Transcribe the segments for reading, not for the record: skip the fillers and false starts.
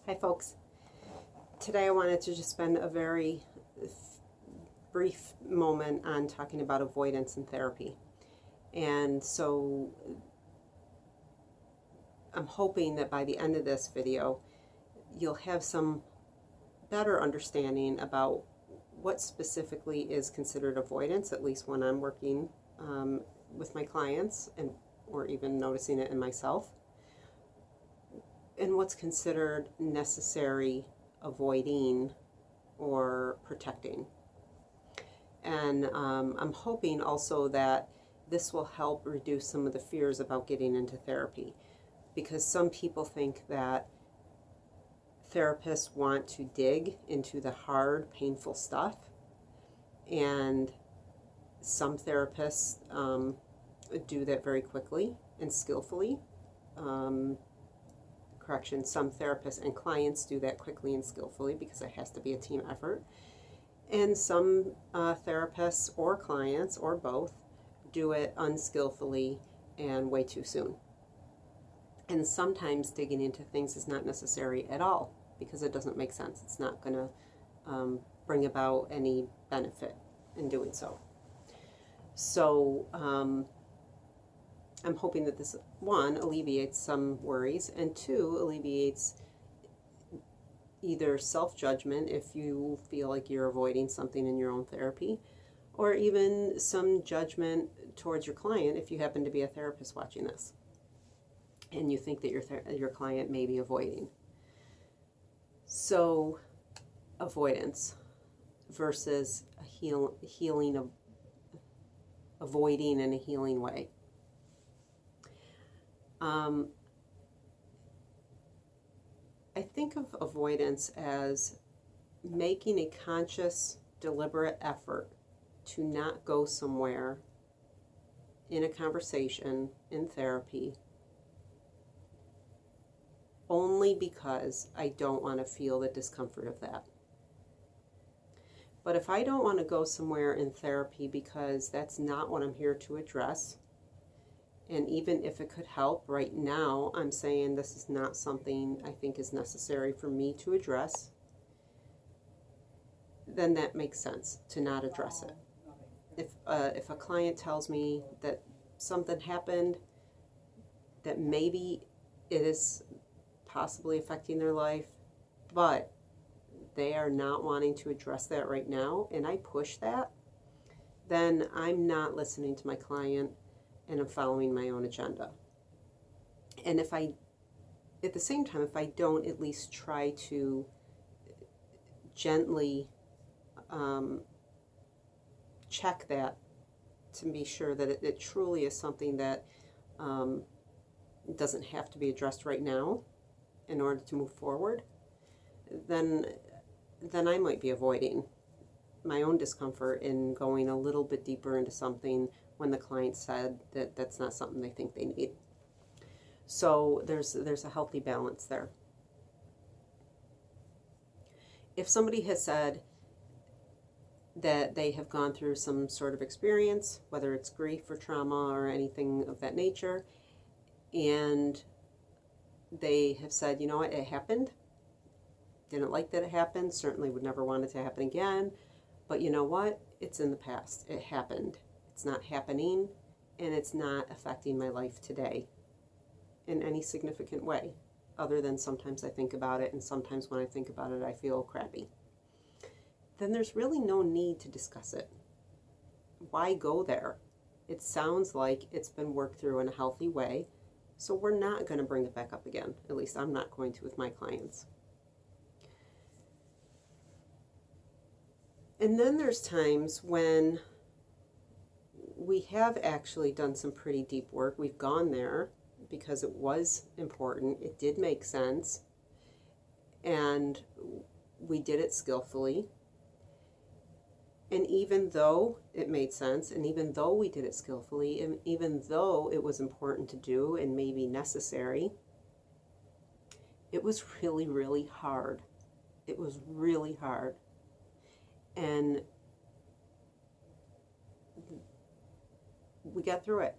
Hi folks. Today I wanted to just spend a very brief moment on talking about avoidance in therapy. And so I'm hoping that by the end of this video, you'll have some better understanding about what specifically is considered avoidance, at least when I'm working with my clients or even noticing it in myself, and what's considered necessary avoiding or protecting. And I'm hoping also that this will help reduce some of the fears about getting into therapy, because some people think that therapists want to dig into the hard, painful stuff, and some therapists do that very quickly and skillfully. Some therapists and clients do that quickly and skillfully because it has to be a team effort. And some therapists or clients, or both, do it unskillfully and way too soon. And sometimes digging into things is not necessary at all because it doesn't make sense. It's not going to bring about any benefit in doing so. So I'm hoping that this, one, alleviates some worries, and two, alleviates either self-judgment if you feel like you're avoiding something in your own therapy, or even some judgment towards your client if you happen to be a therapist watching this and you think that your client may be avoiding. So, avoidance versus healing of avoiding in a healing way. I think of avoidance as making a conscious, deliberate effort to not go somewhere in a conversation, in therapy, only because I don't want to feel the discomfort of that. But if I don't want to go somewhere in therapy because that's not what I'm here to address, and even if it could help right now, I'm saying this is not something I think is necessary for me to address, then that makes sense to not address it. If a client tells me that something happened that maybe it is possibly affecting their life, but they are not wanting to address that right now, and I push that, then I'm not listening to my client and I'm following my own agenda. And if I, at the same time, if I don't at least try to gently check that to be sure that it truly is something that doesn't have to be addressed right now in order to move forward, then I might be avoiding my own discomfort in going a little bit deeper into something when the client said that that's not something they think they need. So there's a healthy balance there. If somebody has said that they have gone through some sort of experience, whether it's grief or trauma or anything of that nature, and they have said, you know what, it happened, didn't like that it happened, certainly would never want it to happen again, but you know what, it's in the past, it happened. It's not happening, and it's not affecting my life today in any significant way, other than sometimes I think about it, and sometimes when I think about it, I feel crappy. Then there's really no need to discuss it. Why go there? It sounds like it's been worked through in a healthy way, so we're not going to bring it back up again. At least I'm not going to with my clients. And then there's times when we have actually done some pretty deep work. We've gone there because it was important. It did make sense. And we did it skillfully. And even though it made sense, and even though we did it skillfully, and even though it was important to do and maybe necessary, it was really, really hard. It was really hard. And we got through it.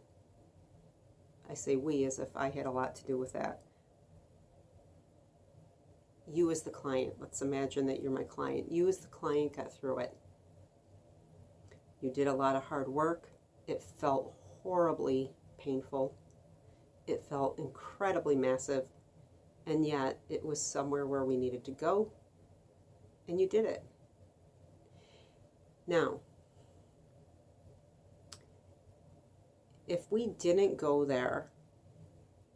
I say we as if I had a lot to do with that. You as the client, let's imagine that you're my client. You as the client got through it. You did a lot of hard work. It felt horribly painful. It felt incredibly massive. And yet it was somewhere where we needed to go. And you did it. Now, if we didn't go there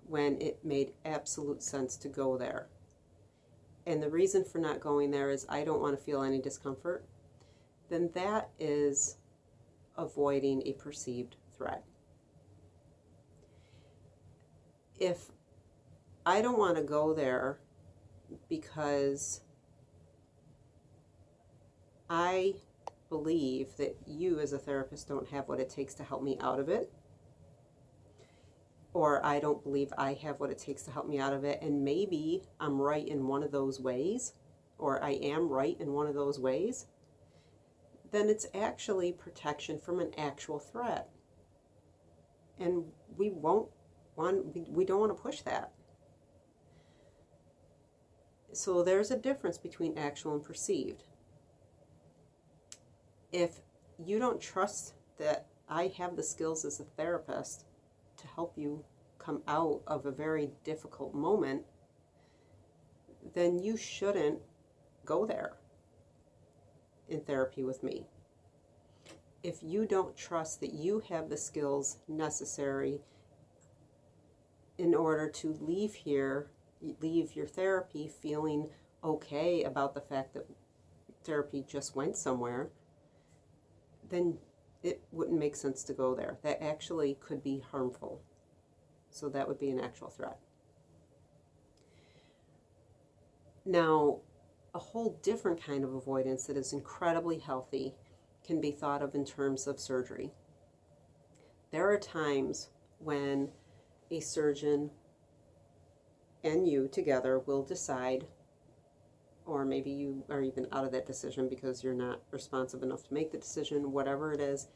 when it made absolute sense to go there, and the reason for not going there is I don't want to feel any discomfort, then that is avoiding a perceived threat. If I don't want to go there because I believe that you as a therapist don't have what it takes to help me out of it, or I don't believe I have what it takes to help me out of it, and maybe I'm right in one of those ways, or I am right in one of those ways, then it's actually protection from an actual threat. And we don't want to push that. So there's a difference between actual and perceived. If you don't trust that I have the skills as a therapist to help you come out of a very difficult moment, then you shouldn't go there in therapy with me. If you don't trust that you have the skills necessary in order to leave your therapy feeling okay about the fact that therapy just went somewhere, then it wouldn't make sense to go there. That actually could be harmful. So that would be an actual threat. Now, a whole different kind of avoidance that is incredibly healthy can be thought of in terms of surgery. There are times when a surgeon and you together will decide, or maybe you are even out of that decision because you're not responsive enough to make the decision, whatever it is,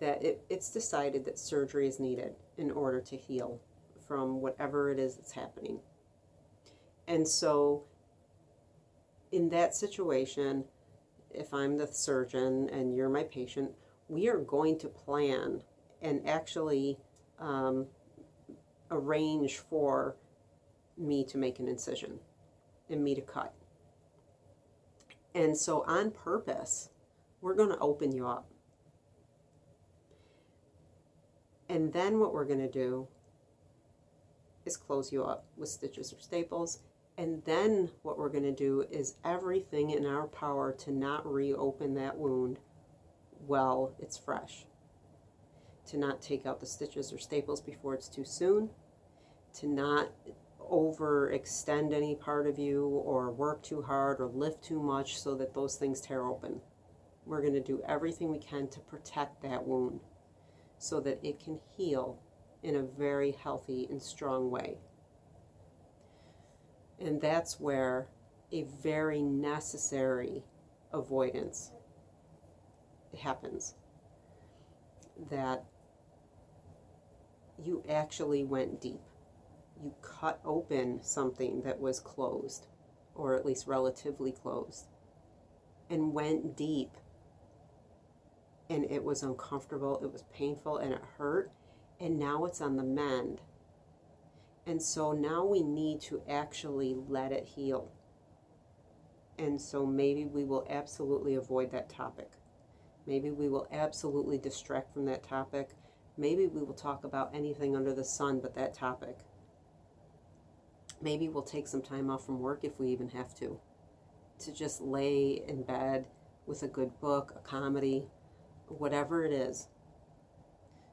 that it's decided that surgery is needed in order to heal from whatever it is that's happening. And so in that situation, if I'm the surgeon and you're my patient, we are going to plan and actually arrange for me to make an incision and me to cut. And so on purpose, we're going to open you up. And then what we're going to do is close you up with stitches or staples. And then what we're going to do is everything in our power to not reopen that wound while it's fresh. To not take out the stitches or staples before it's too soon. To not overextend any part of you or work too hard or lift too much so that those things tear open. We're going to do everything we can to protect that wound so that it can heal in a very healthy and strong way. And that's where a very necessary avoidance happens. That you actually went deep. You cut open something that was closed, or at least relatively closed, and went deep. And it was uncomfortable, it was painful, and it hurt, and now it's on the mend. And so now we need to actually let it heal. And so maybe we will absolutely avoid that topic. Maybe we will absolutely distract from that topic. Maybe we will talk about anything under the sun but that topic. Maybe we'll take some time off from work if we even have to just lay in bed with a good book, a comedy, whatever it is,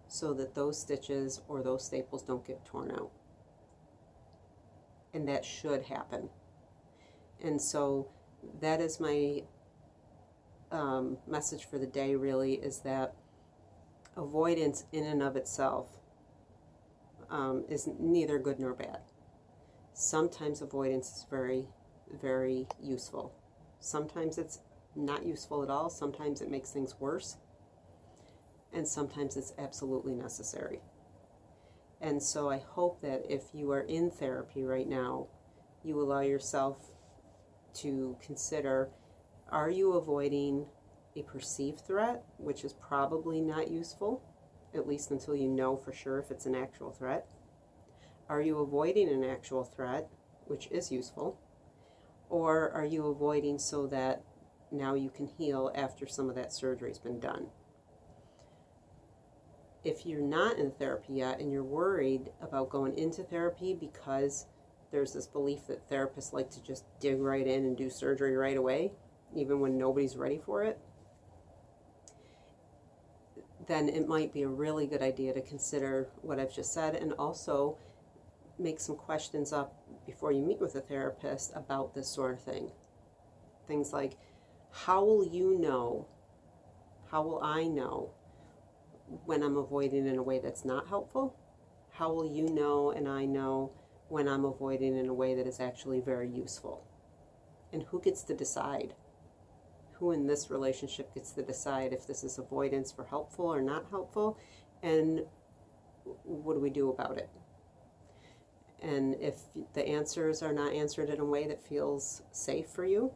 so that those stitches or those staples don't get torn out. And that should happen. And so that is my message for the day, really, is that avoidance in and of itself is neither good nor bad. Sometimes avoidance is very, very useful. Sometimes it's not useful at all. Sometimes it makes things worse. And sometimes it's absolutely necessary. And so I hope that if you are in therapy right now, you allow yourself to consider, are you avoiding a perceived threat, which is probably not useful, at least until you know for sure if it's an actual threat? Are you avoiding an actual threat, which is useful? Or are you avoiding so that now you can heal after some of that surgery's been done? If you're not in therapy yet and you're worried about going into therapy because there's this belief that therapists like to just dig right in and do surgery right away, even when nobody's ready for it, then it might be a really good idea to consider what I've just said, and also make some questions up before you meet with a therapist about this sort of thing. Things like, how will you know, how will I know when I'm avoiding in a way that's not helpful? How will you know and I know when I'm avoiding in a way that is actually very useful? And who gets to decide? Who in this relationship gets to decide if this is avoidance for helpful or not helpful? And what do we do about it? And if the answers are not answered in a way that feels safe for you,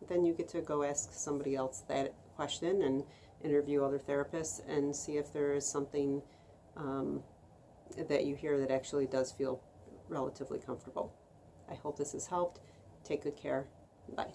then you get to go ask somebody else that question and interview other therapists and see if there is something that you hear that actually does feel relatively comfortable. I hope this has helped. Take good care. Bye.